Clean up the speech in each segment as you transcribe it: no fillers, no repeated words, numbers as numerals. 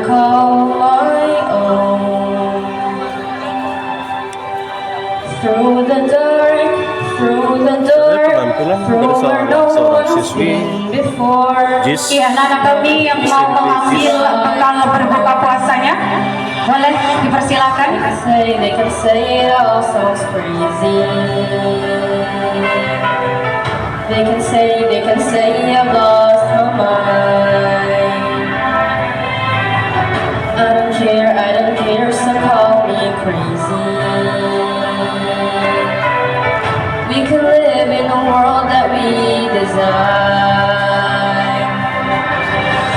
call my own. Through the dark, through where no one's been before. Iya, anak kami yang mau mengambil bekal berbuka puasanya, boleh dipersilakan. They can say it all sounds crazy. They can say I've lost my mind. I don't care, so call me crazy. We can live in a world that we design.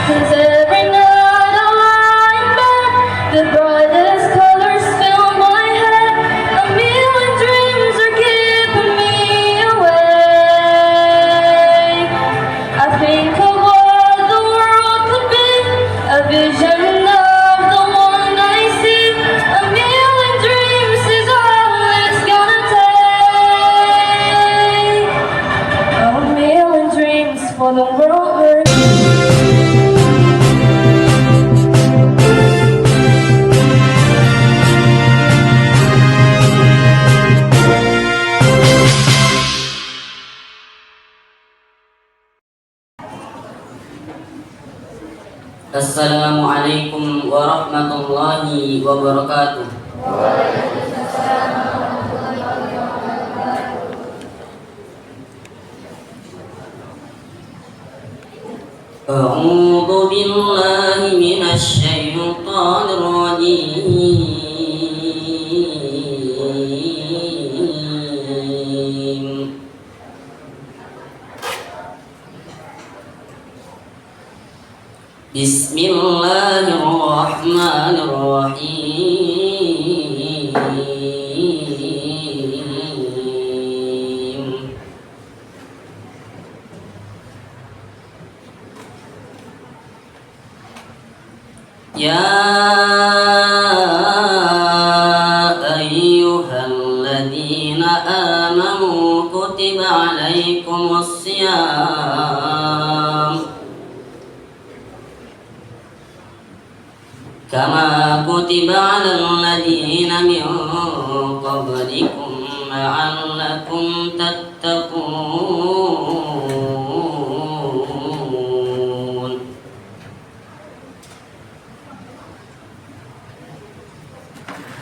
'Cause every night I lie in bed, the brightest colors fill my head. A million dreams are keeping me awake. I think of what the world could be, a vision of the one I see. A million dreams is all it's gonna take. A million dreams for the world we're Assalamualaikum warahmatullahi wabarakatuh. A'udzu billahi minasy syaithanir rajim. Bismillahirrahmanirrahim. Ya ayyuhalladzina amanu kutiba alaikumus syiyam kama kutiba alal ladzina min qablikum la'allakum tattaqun.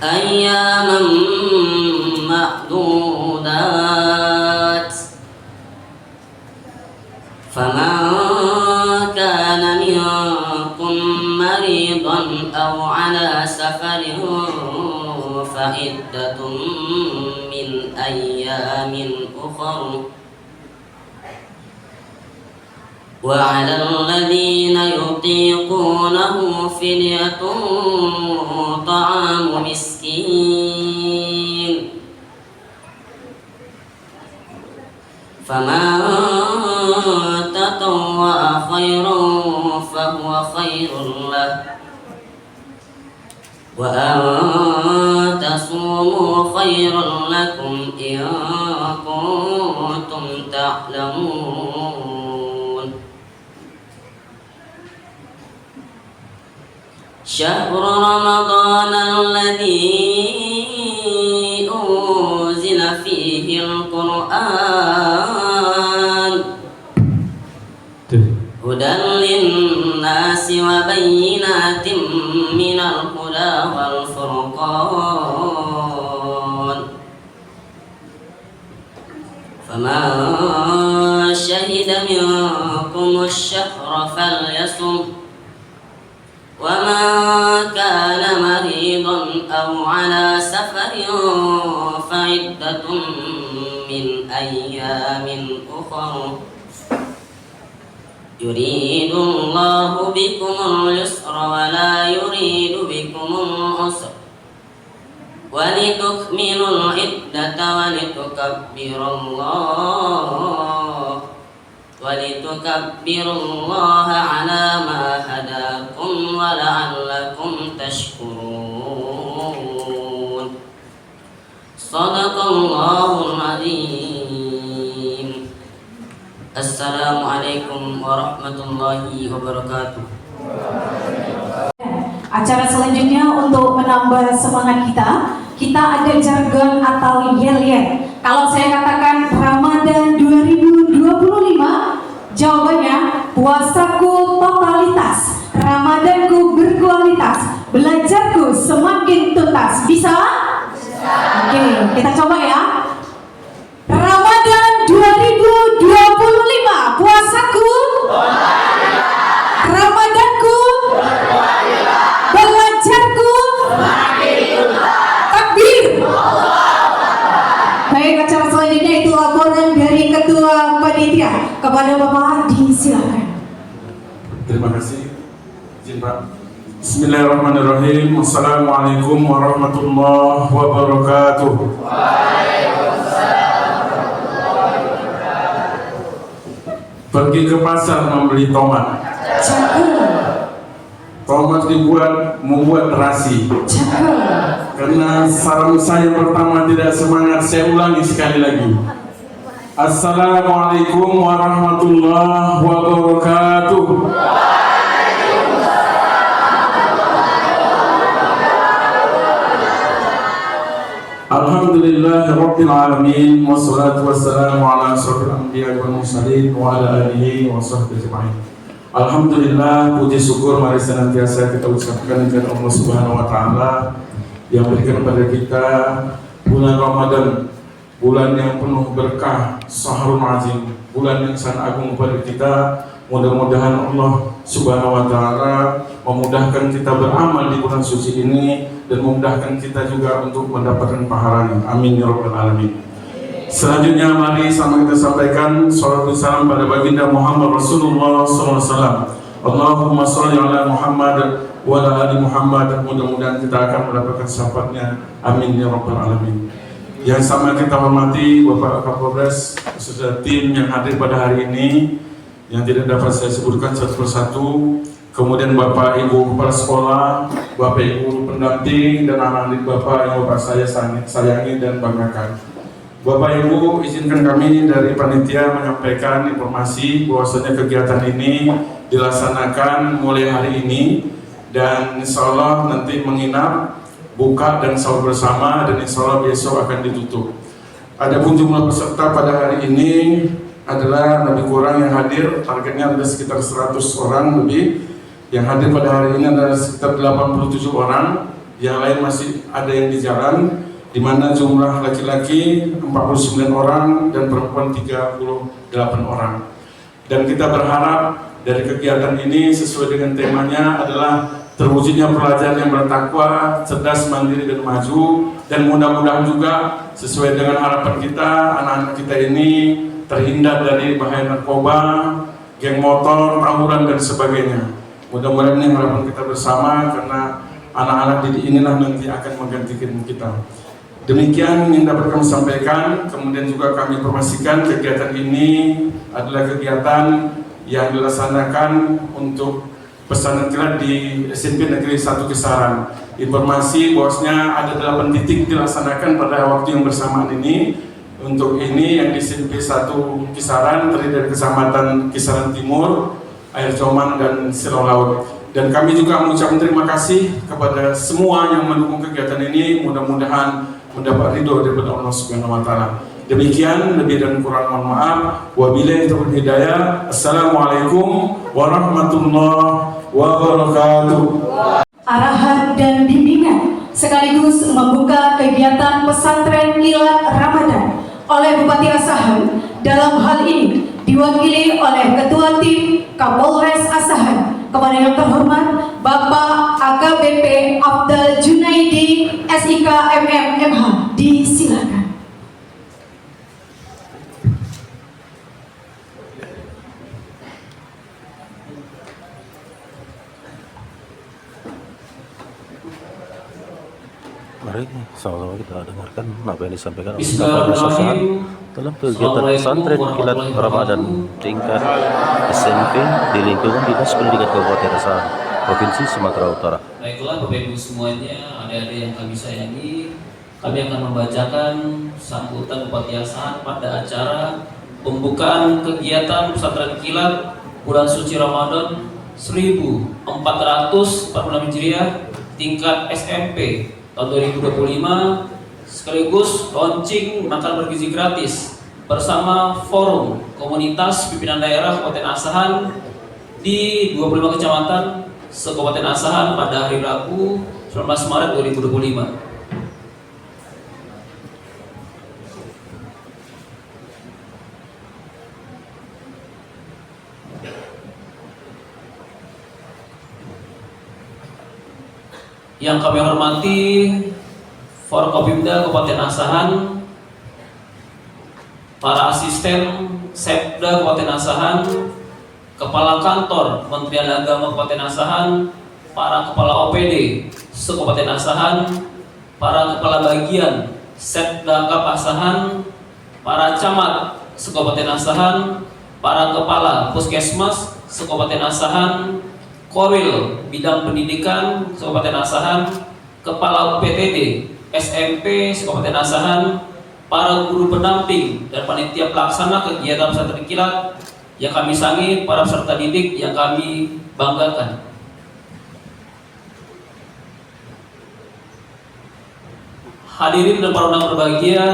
Ayyaman ma'dudat, faman kana minkum maridan aw ala safarin fa iddatun min ayyamin ukhra wa 'alal ladzina yutiqunahu fidyatun ta'amu miskin faman tatawwa'a khairan fahuwa khairun lahu wa an tasumu khairan lakum in kuntum ta'lamun. Syahrul Ramadan alladzi unzila fihi al-Qur'an hudan linnasi wa bayyinatin minal huda wal furqan faman syahida minkum asy-syahra falyasum wa man kana maridan aw ala safarin fa iddatun min ayyamin ukhra yuridullahu bikumul yusra wa la yuridu bikumul usra wa litukmilul iddata wa litukabbirullaha ala ma hadakum wa la'allakum tashkurun. Shadaqallahul azim. Assalamualaikum warahmatullahi wabarakatuh. Acara selanjutnya untuk menambah semangat kita ada jargon atau yel-yel. Kalau saya katakan Ramadan 2025, jawabannya puasaku totalitas, Ramadanku berkualitas, belajarku semakin tuntas. Bisa? Oke, kita coba ya. Ramadan 2025, puasaku, Ramadanku, belajarku, takbir. Baik, acara selanjutnya itu laporan dari Ketua Panitia. Kepada Bapak disilakan. Terima kasih. Izin Pak. Bismillahirrahmanirrahim. Assalamualaikum warahmatullahi wabarakatuh. Pergi ke pasar membeli tomat. Tomat membuat terasi. Karena saran saya pertama tidak semangat, saya ulangi sekali lagi. Assalamualaikum warahmatullahi wabarakatuh. Alhamdulillahirabbil alamin wassalatu wassalamu ala asyrofil anbiya'i wal mursalin wa ala alihi wa sahbihi ajma'in. Alhamdulillah, puji syukur mari senantiasa kita ucapkan kepada Allah Subhanahu wa taala yang berikan kepada kita bulan Ramadan, bulan yang penuh berkah, syahrul azim, bulan yang sangat agung kepada kita. Mudah-mudahan Allah Subhanahu wa taala memudahkan kita beramal di bulan suci ini dan memudahkan kita juga untuk mendapatkan pahalanya. Amin ya rabbal alamin. Selanjutnya mari sama kita sampaikan salawat dan salam pada baginda Muhammad Rasulullah SAW. Allahumma sholli ala Muhammad wa ala ali Muhammad. Mudah-mudahan kita akan mendapatkan syafaatnya. Amin ya rabbal alamin. Yang sama kita hormati Bapak Kapolres beserta tim yang hadir pada hari ini, yang tidak dapat saya sebutkan satu persatu. Kemudian Bapak Ibu Kepala Sekolah, Bapak Ibu pendamping, dan anak-anak Bapak yang Bapak saya sayangi dan banggakan. Bapak Ibu, izinkan kami dari panitia menyampaikan informasi bahwasanya kegiatan ini dilaksanakan mulai hari ini dan insya Allah nanti menginap, buka dan sahur bersama, dan insya Allah besok akan ditutup. Adapun jumlah peserta pada hari ini adalah lebih kurang yang hadir, targetnya ada sekitar 100 orang lebih. Yang hadir pada hari ini adalah sekitar 87 orang, yang lain masih ada yang di jalan, di mana jumlah laki-laki 49 orang dan perempuan 38 orang. Dan kita berharap dari kegiatan ini sesuai dengan temanya adalah terwujudnya pelajar yang bertakwa, cerdas, mandiri, dan maju. Dan mudah-mudahan juga sesuai dengan harapan kita, anak-anak kita ini terhindar dari bahaya narkoba, geng motor, tawuran, dan sebagainya. Mudah-mudahan ini harapan kita bersama, karena anak-anak didik inilah nanti akan menggantikan kita. Demikian yang dapat kami sampaikan. Kemudian juga kami informasikan kegiatan ini adalah kegiatan yang dilaksanakan untuk pesanan kilat di SMP Negeri 1 Kisaran. Informasi bahwasanya ada 8 titik dilaksanakan pada waktu yang bersamaan ini. Untuk ini yang di SMP 1 Kisaran terdiri dari Kecamatan Kisaran Timur, Air Coman, dan Silau Laut. Dan kami juga mengucapkan terima kasih kepada semua yang mendukung kegiatan ini. Mudah-mudahan mendapat ridho dari Allah Subhanahu wa taala. Demikian, lebih dan kurang mohon maaf. Wabillahi taufiq hidayah. Assalamualaikum warahmatullahi wabarakatuh. Arahan dan bimbingan sekaligus membuka kegiatan pesantren kilat Ramadan oleh Bupati Asahan, dalam hal ini diwakili oleh Ketua Tim Kapolres Asahan. Kepada yang terhormat Bapak AKBP Abdul Junaidi SIK MMMH, disilakan. Mari sama-sama kita dengarkan apa yang disampaikan oleh Kapolres Asahan dalam kegiatan pesantren kilat Ramadan tingkat SMP di lingkungan Dinas Pendidikan Kabupaten Asahan, Provinsi Sumatera Utara. Baiklah Bapak Ibu semuanya, adik-adik yang kami sayangi, kami akan membacakan sambutan Bupati Asahan pada acara pembukaan kegiatan pesantren kilat bulan suci Ramadan 1446 Hijriah tingkat SMP tahun 2025, sekaligus launching makan bergizi gratis bersama Forum Komunitas Pimpinan Daerah Kabupaten Asahan di 25 kecamatan se-Kabupaten Asahan pada hari Rabu 19 Maret 2025. Yang kami hormati Forkopimda Kabupaten Asahan, para asisten Sekda Kabupaten Asahan, Kepala Kantor Kementerian Agama Kabupaten Asahan, para Kepala OPD se-Kabupaten Asahan, para Kepala Bagian Setda Kap Asahan, para Camat se-Kabupaten Asahan, para Kepala Puskesmas se-Kabupaten Asahan, Korwil Bidang Pendidikan se-Kabupaten Asahan, Kepala UPTD SMP se-Kabupaten Asahan, para guru pendamping dan panitia pelaksana kegiatan pesantren kilat yang kami sangi, para peserta didik yang kami banggakan. Hadirin dan para undangan berbahagia,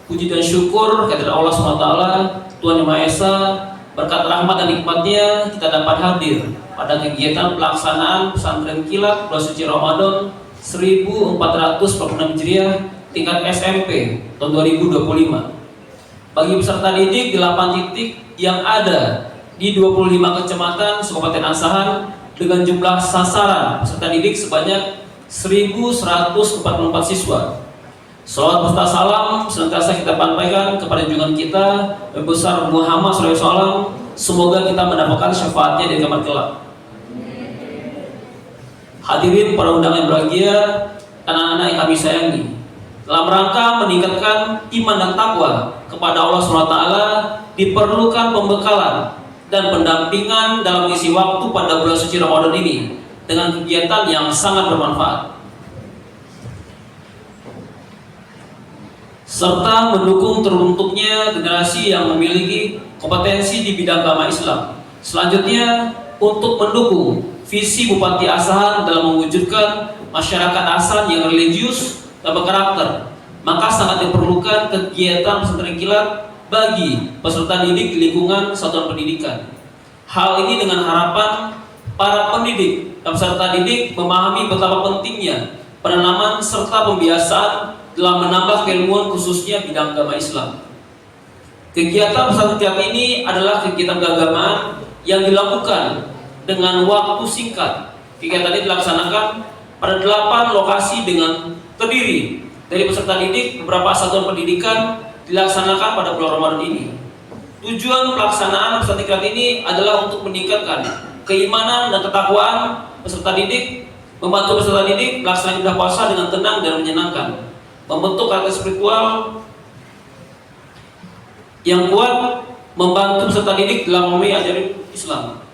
puji dan syukur kehadirat Allah SWT, Tuhan Yang Maha Esa, berkat rahmat dan nikmatnya kita dapat hadir pada kegiatan pelaksanaan pesantren kilat bulan suci Ramadan 1446 Hijriah tingkat SMP tahun 2025. Bagi peserta didik 8 titik yang ada di 25 kecamatan se-Kabupaten Asahan dengan jumlah sasaran peserta didik sebanyak 1.144 siswa. Salawat beserta salam senantiasa kita sampaikan kepada junjungan kita Nabi besar Muhammad SAW. Semoga kita mendapatkan syafaatnya di kiamat kelak. Hadirin para undangan yang berbahagia, anak-anak yang kami sayangi, dalam rangka meningkatkan iman dan takwa kepada Allah SWT, diperlukan pembekalan dan pendampingan dalam mengisi waktu pada bulan suci Ramadan ini dengan kegiatan yang sangat bermanfaat, serta mendukung terbentuknya generasi yang memiliki kompetensi di bidang agama Islam. Selanjutnya, untuk mendukung visi Bupati Asahan dalam mewujudkan masyarakat Asahan yang religius dan berkarakter, maka sangat diperlukan kegiatan pesantren kilat bagi peserta didik di lingkungan satuan pendidikan. Hal ini dengan harapan para pendidik dan peserta didik memahami betapa pentingnya penanaman serta pembiasaan dalam menambah keilmuan khususnya bidang agama Islam. Kegiatan pesantren kilat ini adalah kegiatan keagamaan yang dilakukan dengan waktu singkat. Kegiatan ini dilaksanakan pada 8 lokasi dengan terdiri dari peserta didik beberapa satuan pendidikan dilaksanakan pada bulan Ramadan ini. Tujuan pelaksanaan pesantren kilat ini adalah untuk meningkatkan keimanan dan ketakwaan peserta didik, membantu peserta didik melaksanakan ibadah puasa dengan tenang dan menyenangkan, membentuk karakter spiritual yang kuat, membantu peserta didik dalam memahami ajaran Islam.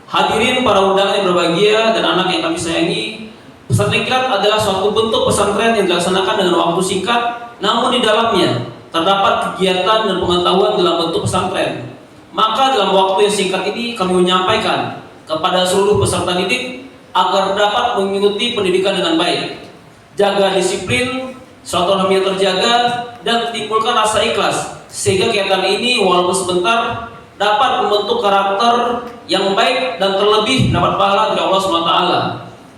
Hadirin para undangan yang berbahagia dan anak yang kami sayangi, pesantren kilat adalah suatu bentuk pesantren yang dilaksanakan dengan waktu singkat, namun di dalamnya terdapat kegiatan dan pengetahuan dalam bentuk pesantren. Maka dalam waktu yang singkat ini kami menyampaikan kepada seluruh peserta didik agar dapat mengikuti pendidikan dengan baik, jaga disiplin, silaturahmi yang terjaga, dan timbulkan rasa ikhlas, sehingga kegiatan ini walaupun sebentar dapat membentuk karakter yang baik dan terlebih dapat pahala dari Allah SWT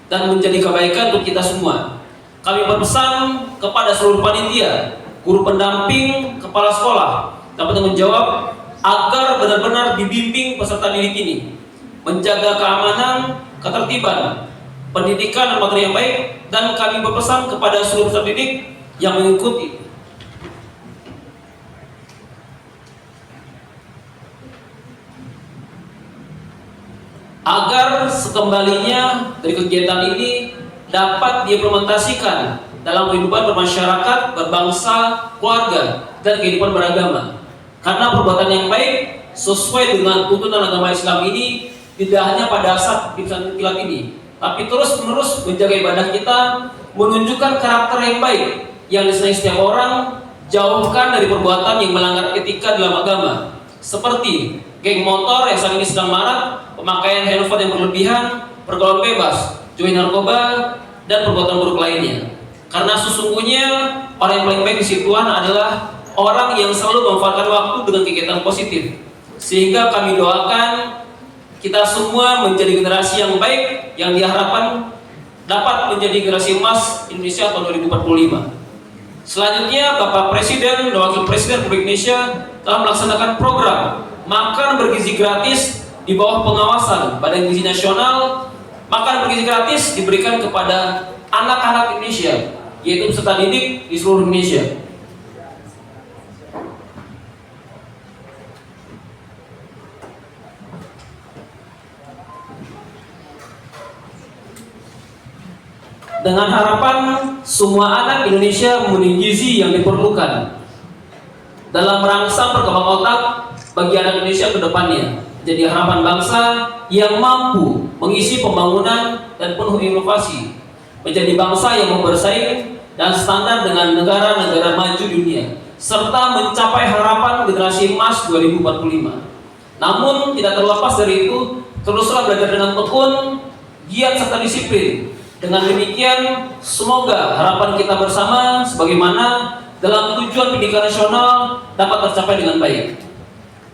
dan menjadi kebaikan untuk kita semua. Kami berpesan kepada seluruh panitia, guru pendamping, kepala sekolah dapat menjawab agar benar-benar dibimbing peserta didik ini, menjaga keamanan, ketertiban, pendidikan dan materi yang baik, dan kami berpesan kepada seluruh peserta didik yang mengikuti agar sekembalinya dari kegiatan ini dapat diimplementasikan dalam kehidupan bermasyarakat, berbangsa, keluarga, dan kehidupan beragama. Karena perbuatan yang baik sesuai dengan tuntunan agama Islam ini tidak hanya pada saat di pesantren kilat ini, tapi terus-menerus menjaga ibadah kita, menunjukkan karakter yang baik yang disenangi setiap orang, jauhkan dari perbuatan yang melanggar etika dalam agama, seperti geng motor yang saat ini sedang marak, pemakaian handphone yang berlebihan, pergaulan bebas, join narkoba, dan perbuatan buruk lainnya. Karena sesungguhnya orang yang paling baik di sisi Tuhan adalah orang yang selalu memanfaatkan waktu dengan kegiatan positif. Sehingga kami doakan kita semua menjadi generasi yang baik yang diharapkan dapat menjadi generasi emas Indonesia tahun 2045. Selanjutnya, Bapak Presiden dan Wakil Presiden Republik Indonesia telah melaksanakan program makan bergizi gratis di bawah pengawasan Badan Gizi Nasional. Makan bergizi gratis diberikan kepada anak-anak Indonesia, yaitu peserta didik di seluruh Indonesia. Dengan harapan semua anak Indonesia memenuhi gizi yang diperlukan dalam merangsang perkembangan otak bagi anak Indonesia ke depannya. Jadi harapan bangsa yang mampu mengisi pembangunan dan penuh inovasi, menjadi bangsa yang bersaing dan standar dengan negara-negara maju dunia, serta mencapai harapan generasi emas 2045. Namun tidak terlepas dari itu, teruslah belajar dengan tekun, giat serta disiplin. Dengan demikian, semoga harapan kita bersama sebagaimana dalam tujuan pendidikan nasional dapat tercapai dengan baik.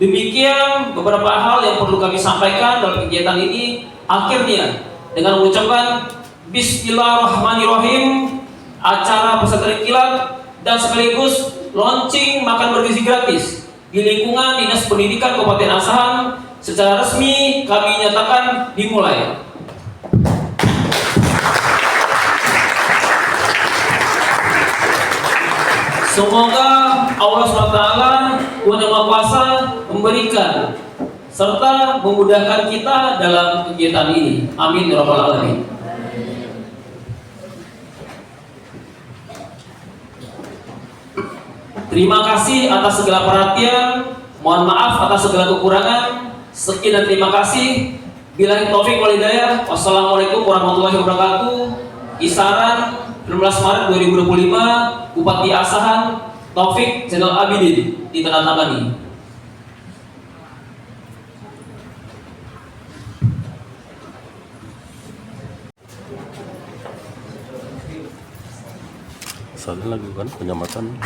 Demikian beberapa hal yang perlu kami sampaikan dalam kegiatan ini. Akhirnya, dengan mengucapkan Bismillahirrahmanirrahim, acara pesantren kilat dan sekaligus launching makan bergizi gratis di lingkungan Dinas Pendidikan Kabupaten Asahan secara resmi kami nyatakan dimulai. Semoga Allah SWT, Tuhan Yang Maha Kuasa, memberikan serta memudahkan kita dalam kegiatan ini. Amin ya rabbal alamin. Terima kasih atas segala perhatian. Mohon maaf atas segala kekurangan. Sekian dan terima kasih. Billahi taufik wal hidayah. Wassalamualaikum warahmatullahi wabarakatuh. Kisaran 16 Maret 2025, Bupati Asahan Taufik Zainal Abidin ditandatangani. Saat ini lakukan penyamatan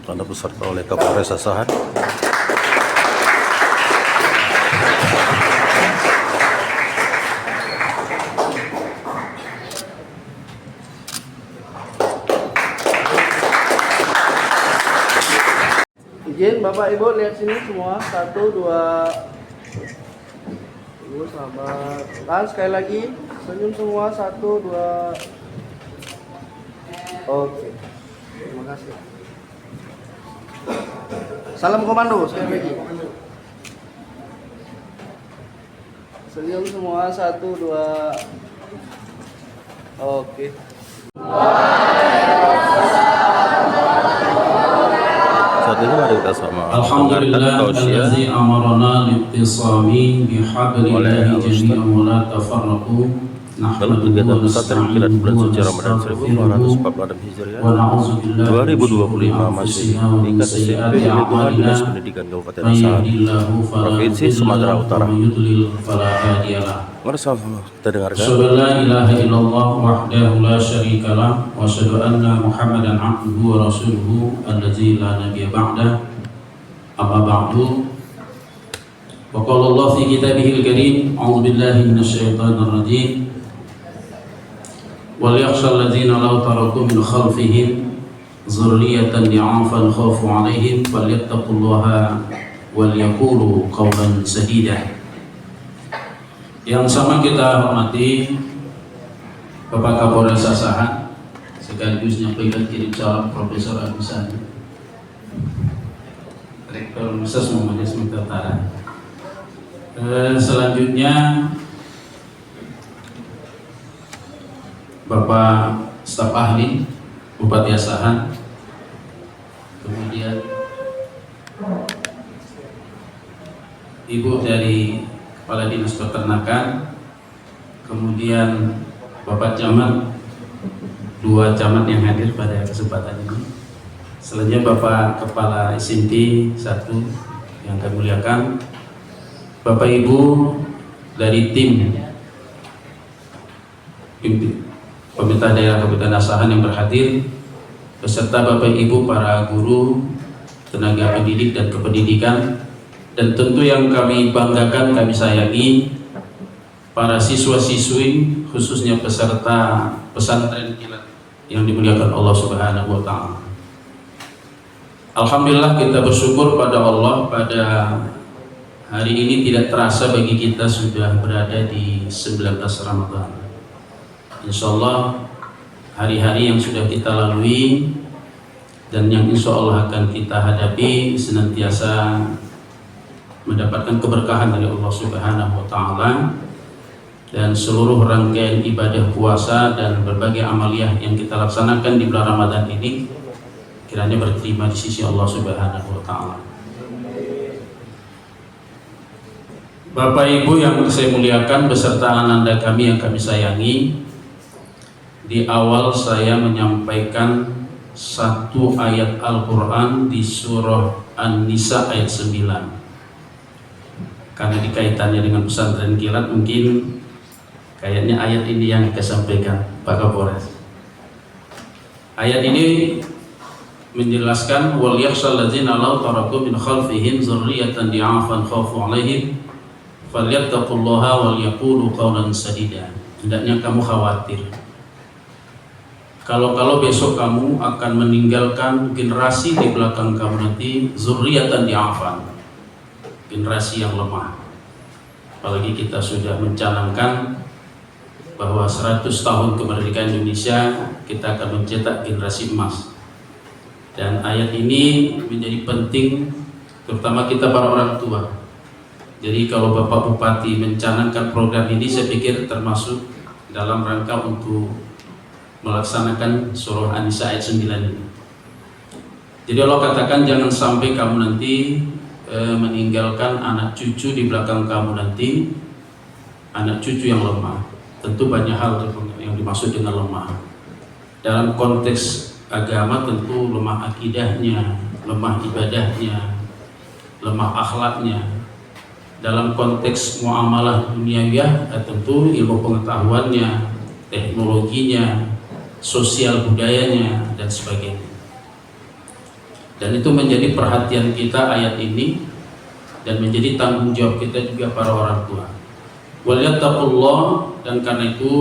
tanda peserta oleh Kapolres Asahan. Izin Bapak Ibu lihat sini semua. 1, 2. Ibu sabar. Tahan sekali lagi. Senyum semua. 1, 2. Oke. Terima kasih. Salam komando sekali lagi. Senyum semua. 1, 2. Oke. Saat ini mari kita sama Alhamdulillah allazi amarna li'tisami bihablillahi jami'an wa la tafarraqu. dalam kegiatan pesantren kilat bulan suci Ramadan 1446 Hijriah 2025 masih tingkat SMP di lingkungan Dinas Pendidikan Kabupaten Asahan, Provinsi Sumatera Utara. Mari sama kita dengarkan. La ilaha illallah wahdahu la syarikalah wa asyhadu anna Muhammadan abduhu wa rasuluhu allazi la nabiyya ba'da. Amma ba'du. Wa qala Allah fi kitabihil karim, a'udzu billahi minasyaitonir rajim. وَلْيَخْشَى الَّذِينَ لَوْ تَرَكُوا مِنْ خَلْفِهِمْ ذُرِّيَّةً ضِعَافًا خَافُوا عَلَيْهِمْ فَلْيَتَّقُوا اللَّهَ وَلْيَقُولُوا قَوْلًا سَدِيدًا. Yang sama kita hormati Bapak Kapolres Asahan, sekaligus yang pengikat kirim salam Profesor Agus Sani, Rektor Universitas Muhammadiyah Sumatera Utara. Selanjutnya Bapak staf ahli Bupati Asahan, kemudian Ibu dari Kepala Dinas Peternakan, kemudian Bapak Camat, 2 camat yang hadir pada kesempatan ini. Selanjutnya Bapak Kepala SMP 1 yang kami muliakan, Bapak Ibu dari tim pemerintah daerah Kabupaten Asahan yang berhadir, beserta Bapak Ibu para guru, tenaga pendidik dan kependidikan, dan tentu yang kami banggakan, kami sayangi, para siswa-siswi, khususnya peserta pesantren kilat yang dimuliakan Allah Subhanahu wa Ta'ala. Alhamdulillah, kita bersyukur pada Allah, pada hari ini tidak terasa bagi kita sudah berada di 19 Ramadan. Insya Allah hari-hari yang sudah kita lalui dan yang insya Allah akan kita hadapi senantiasa mendapatkan keberkahan dari Allah Subhanahu wa Ta'ala, dan seluruh rangkaian ibadah puasa dan berbagai amaliyah yang kita laksanakan di bulan Ramadan ini kiranya berterima di sisi Allah Subhanahu wa Ta'ala. Bapak Ibu yang saya muliakan beserta ananda kami yang kami sayangi, di awal saya menyampaikan satu ayat Al-Quran di surah An-Nisa ayat 9. Karena dikaitannya dengan pesantren kilat, mungkin kayaknya ayat ini yang kita sampaikan Pak Kapolres. Ayat ini menjelaskan wal yakhshal ladzina law taraku min khalfihim dzurriyyatan di'afan khafu 'alaihim falyattaqullaha wal yaqulu qawlan sadida. Hendaknya kamu khawatir kalau besok kamu akan meninggalkan generasi di belakang kamu nanti dzurriyyatan di'afan, generasi yang lemah. Apalagi kita sudah mencanangkan bahwa 100 tahun kemerdekaan Indonesia kita akan mencetak generasi emas. Dan ayat ini menjadi penting terutama kita para orang tua. Jadi kalau Bapak Bupati mencanangkan program ini, saya pikir termasuk dalam rangka untuk melaksanakan surah An-Nisa ayat 9 ini. Jadi Allah katakan jangan sampai kamu nanti meninggalkan anak cucu di belakang kamu nanti, anak cucu yang lemah. Tentu banyak hal yang dimaksud dengan lemah. Dalam konteks agama tentu lemah akidahnya, lemah ibadahnya, lemah akhlaknya. Dalam konteks muamalah duniawiyah tentu ilmu pengetahuannya, teknologinya, sosial budayanya, dan sebagainya. Dan itu menjadi perhatian kita ayat ini, dan menjadi tanggung jawab kita juga para orang tua. Waliyattaqullah, dan karena itu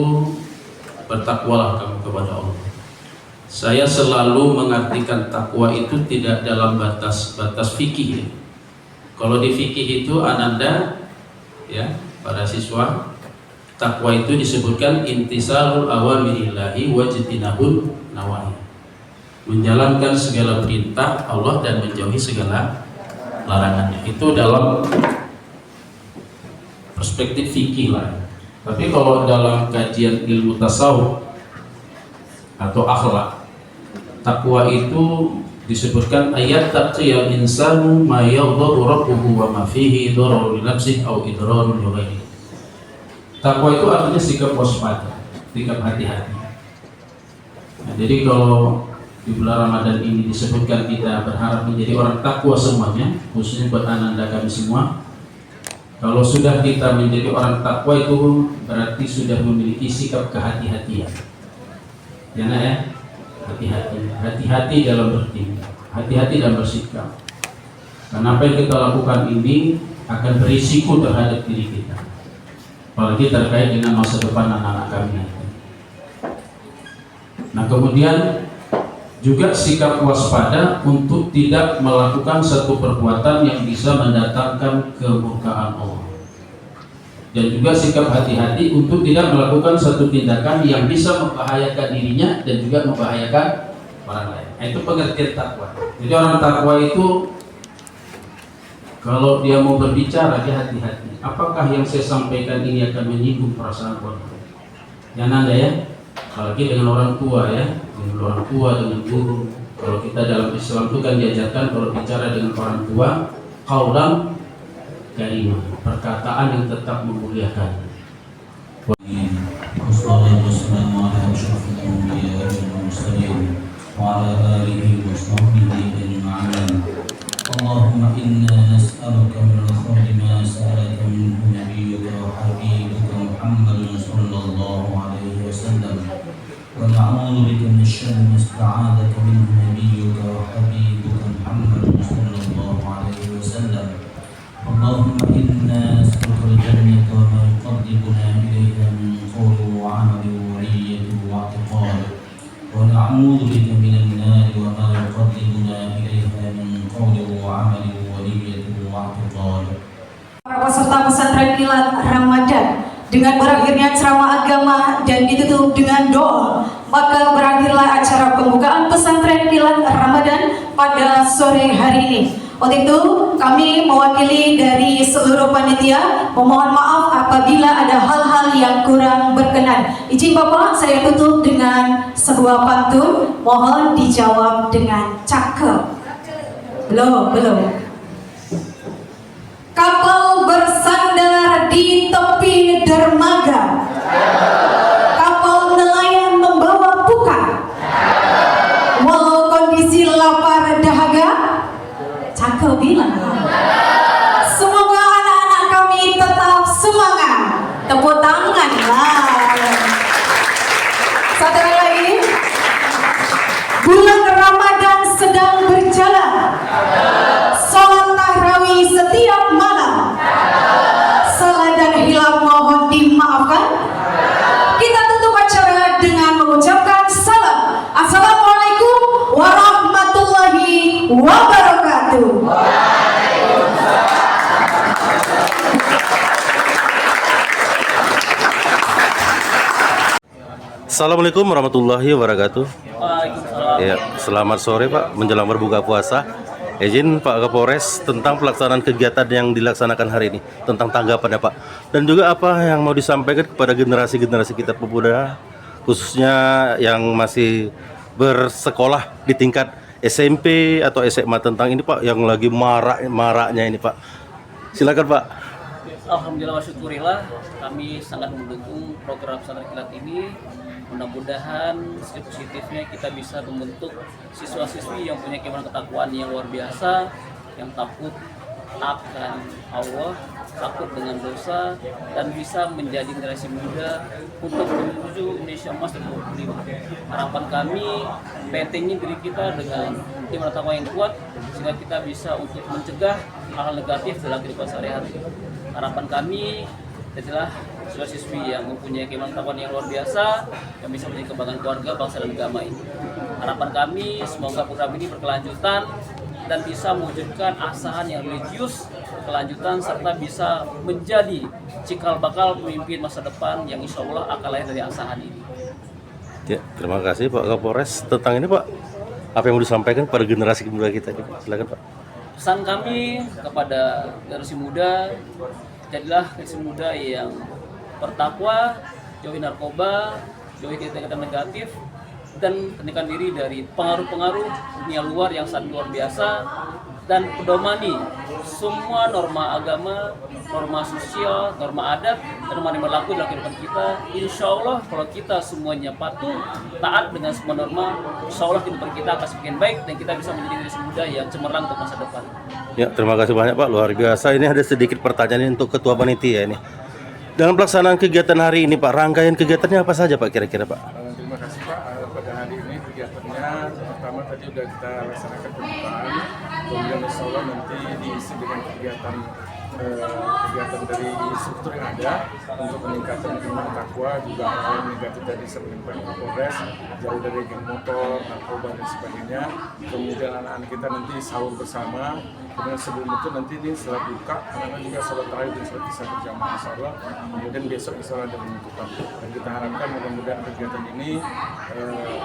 bertakwalah kamu kepada Allah. Saya selalu mengartikan takwa itu tidak dalam batas fikih. Kalau di fikih itu ananda, ya para siswa, takwa itu disebutkan intisalul awamirillahi wajtinabun nawahi, menjalankan segala perintah Allah dan menjauhi segala larangannya. Itu dalam perspektif fikih lah. Tapi kalau dalam kajian ilmu tasawuf atau akhlak, takwa itu disebutkan ayat taqiyal insanu ma yaghdabu rabbuhu wa ma fihi dararun li nafsihi aw idrarun li ghairihi. Takwa itu artinya sikap waspada, sikap hati-hati. Nah, jadi kalau di bulan Ramadan ini disebutkan kita berharap menjadi orang takwa semuanya, khususnya buat ananda kami semua. Kalau sudah kita menjadi orang takwa itu berarti sudah memiliki sikap kehati-hatian. Ya nak ya, hati-hati dalam bertindak, hati-hati dalam bersikap. Karena apa yang kita lakukan ini akan berisiko terhadap diri kita, apalagi terkait dengan masa depan anak-anak kami nanti. Nah kemudian juga sikap waspada untuk tidak melakukan satu perbuatan yang bisa mendatangkan kemurkaan Allah, dan juga sikap hati-hati untuk tidak melakukan satu tindakan yang bisa membahayakan dirinya dan juga membahayakan orang lain. Nah, itu pengertian takwa. Jadi orang takwa itu kalau dia mau berbicara dia hati-hati. Apakah yang saya sampaikan ini akan menyinggung perasaan orang? Ya nanda ya, apalagi dengan orang tua ya. Dengan orang tua, dengan guru. Kalau kita dalam Islam itu kan diajarkan kalau bicara dengan orang tua, qaulan karimah, perkataan yang tetap memuliakan. Wassalatu wassalamu ala asyrafil anbiya'i wal mursalin wa ala alihi wa sahbihi ajma'in. Allahumma inna nas'aluka min al-khayri ma sa'alaka منه نبيك وحبيبك محمد صلى الله عليه وسلم ونعوذ بك من الشر ما استعاذك منه نبيك وحبيبك محمد صلى الله عليه وسلم اللهم إنا نسألك الجنة وما يقربنا إليها من قول وعمل ونية واعتقاد ونعوذ بك من النار وما يقربنا إليها من قول وعمل ونية واعتقاد. Para peserta pesantren kilat Ramadan, dengan berakhirnya ceramah agama dan ditutup dengan doa, maka berakhirlah acara pembukaan pesantren kilat Ramadan pada sore hari ini. Untuk itu kami mewakili dari seluruh panitia memohon maaf apabila ada hal-hal yang kurang berkenan. Izin Bapak, saya tutup dengan sebuah pantun, mohon dijawab dengan cakep. Belum. Kapal bersandar di tepi dermaga, kapal nelayan membawa pukat, walau kondisi lapar dahaga, cakep bilang. Semoga anak-anak kami tetap semangat. Tepuk tangan lah. Satu lagi. Bulan Ramadan sedang berjalan. Salat tarawih setiap malam. Salah dan hilaf mohon dimaafkan. Kita tutup acara dengan mengucapkan salam. Assalamualaikum warahmatullahi wabarakatuh. Assalamualaikum warahmatullahi wabarakatuh. Ya, selamat sore Pak, menjelang berbuka puasa. Izin Pak Kapolres tentang pelaksanaan kegiatan yang dilaksanakan hari ini, tentang tanggapannya Pak, dan juga apa yang mau disampaikan kepada generasi-generasi kita pemuda, khususnya yang masih bersekolah di tingkat SMP atau SMA tentang ini Pak, yang lagi maraknya ini Pak. Silakan Pak. Alhamdulillah wa syukurillah, kami sangat mendukung program pesantren kilat ini. Mudah-mudahan sisi positifnya kita bisa membentuk siswa-siswi yang punya keimanan ketakwaan yang luar biasa, yang takut akan Allah, takut dengan dosa, dan bisa menjadi generasi muda untuk menuju Indonesia Emas 2045. Harapan kami pentingnya diri kita dengan keimanan takwa yang kuat sehingga kita bisa untuk mencegah hal-hal negatif dalam kehidupan sehari-hari. Harapan kami adalah siswa-siswi yang mempunyai keimanan takwa yang luar biasa, yang bisa menjadi kebanggaan keluarga, bangsa dan agama ini. Harapan kami semoga program ini berkelanjutan dan bisa mewujudkan asahan yang religius, kelanjutan, serta bisa menjadi cikal bakal pemimpin masa depan yang insya Allah akan lahir dari asahan ini. Ya, terima kasih Pak Kapolres tentang ini Pak. Apa yang mau disampaikan pada generasi muda kita? Silakan Pak. Pesan kami kepada generasi muda, jadilah generasi muda yang bertakwa, jauhi narkoba, jauhi kegiatan negatif, dan tenangkan diri dari pengaruh-pengaruh dunia luar yang sangat luar biasa, dan pedomani semua norma agama, norma sosial, norma adat, dan norma yang berlaku dalam kehidupan kita. Insya Allah kalau kita semuanya patuh, taat dengan semua norma, insya Allah kehidupan kita akan semakin baik dan kita bisa menjadi generasi muda yang cemerlang untuk masa depan. Ya, terima kasih banyak Pak, luar biasa. Ini ada sedikit pertanyaan untuk Ketua Panitia ini. Dalam pelaksanaan kegiatan hari ini Pak, rangkaian kegiatannya apa saja Pak kira-kira Pak? Terima kasih Pak. Pada hari ini kegiatannya pertama tadi sudah kita laksanakan pembukaan, kemudian insya Allah nanti diisi dengan kegiatan dari struktur yang ada untuk meningkatkan keimanan takwa, juga hal negatif tadi seperti Pak Kapolres, jauh dari geng motor, narkoba dan sebagainya. Kemudian anak-anak kita nanti sahur bersama. Kemudian sebelum itu nanti di setelah buka, anak-anak juga sholat tarawih dan sholat isya berjamaah insya Allah. Kemudian besok insya Allah ada penutupan. Dan kita harapkan mudah-mudahan kegiatan ini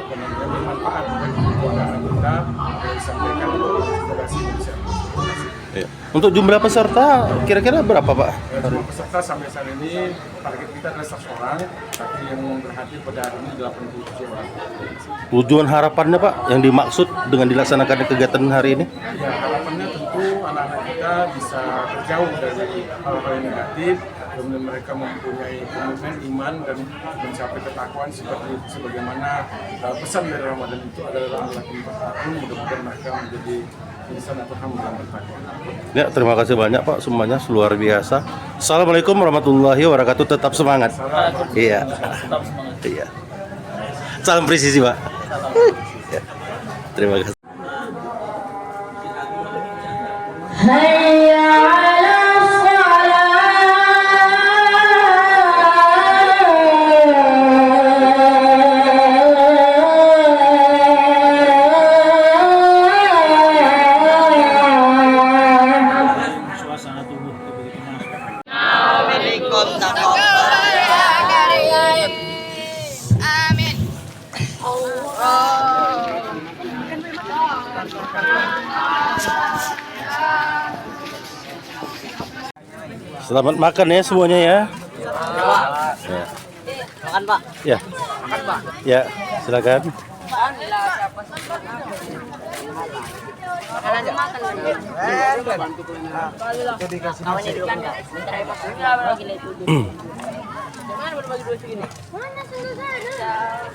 bermanfaat bagi anak-anak kita yang disampaikan untuk generasi Indonesia. Ya. Untuk jumlah peserta kira-kira berapa Pak? Jumlah peserta sampai saat ini target kita adalah 100 orang, tapi yang berhadir pada hari ini 87 orang. Tujuan harapannya Pak yang dimaksud dengan dilaksanakan kegiatan hari ini? Ya, harapannya tentu anak-anak kita bisa terjauh dari hal-hal yang negatif, kemudian mereka mempunyai komitmen iman dan mencapai ketakwaan seperti sebagaimana pesan dari Ramadan itu adalah Allah bertakwa. Mudah-mudahan mereka menjadi Ya, terima kasih banyak Pak, semuanya luar biasa. Assalamualaikum warahmatullahi wabarakatuh. Tetap semangat. Iya. Iya. Salam presisi Pak. Ya. Terima kasih. Hayya 'ala Selamat makan ya semuanya ya. Ya. Makan Pak. Ya. Makan Pak. Ya, silakan. Makan aja makan. Kawannya dulu kan Pak. Bentar ya Pak. Bagi lihat dulu. Jangan berbagi dua segini. Mana sudah?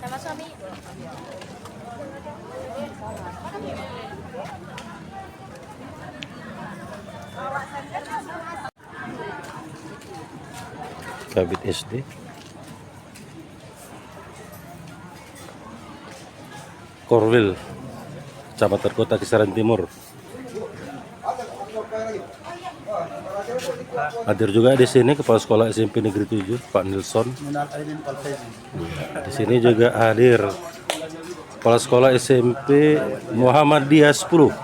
Sama suami. Kabit SD. Korwil, Kecamatan Kota Kisaran Timur. Hadir juga di sini Kepala Sekolah SMP Negeri 7, Pak Nilson. Di sini juga hadir Kepala Sekolah SMP Muhammadiyah 10,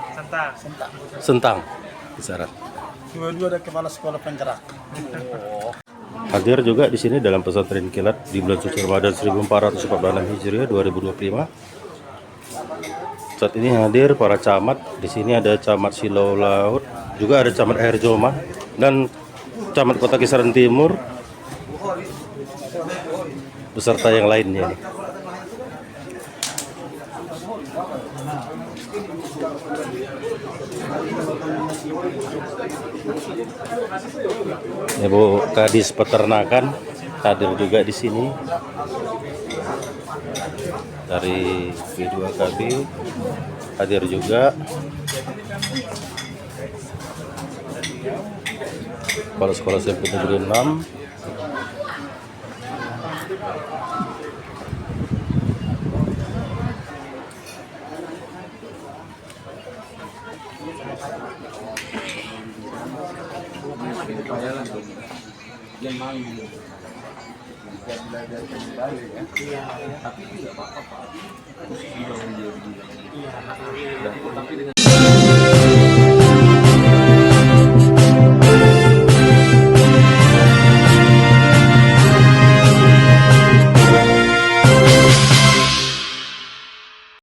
Sentang, Kisaran. Dua-dua ada kepala sekolah penggerak. Hadir juga di sini dalam pesantren kilat di bulan suci Ramadan 1446 Hijriah 2025. Saat ini hadir para camat. Di sini ada Camat Silau Laut, juga ada Camat Air Joma dan Camat Kota Kisaran Timur beserta yang lainnya. Ibu Kadis Peternakan hadir juga di sini dari P2KB, hadir juga Kepala Sekolah SMP Negeri 6, Iya.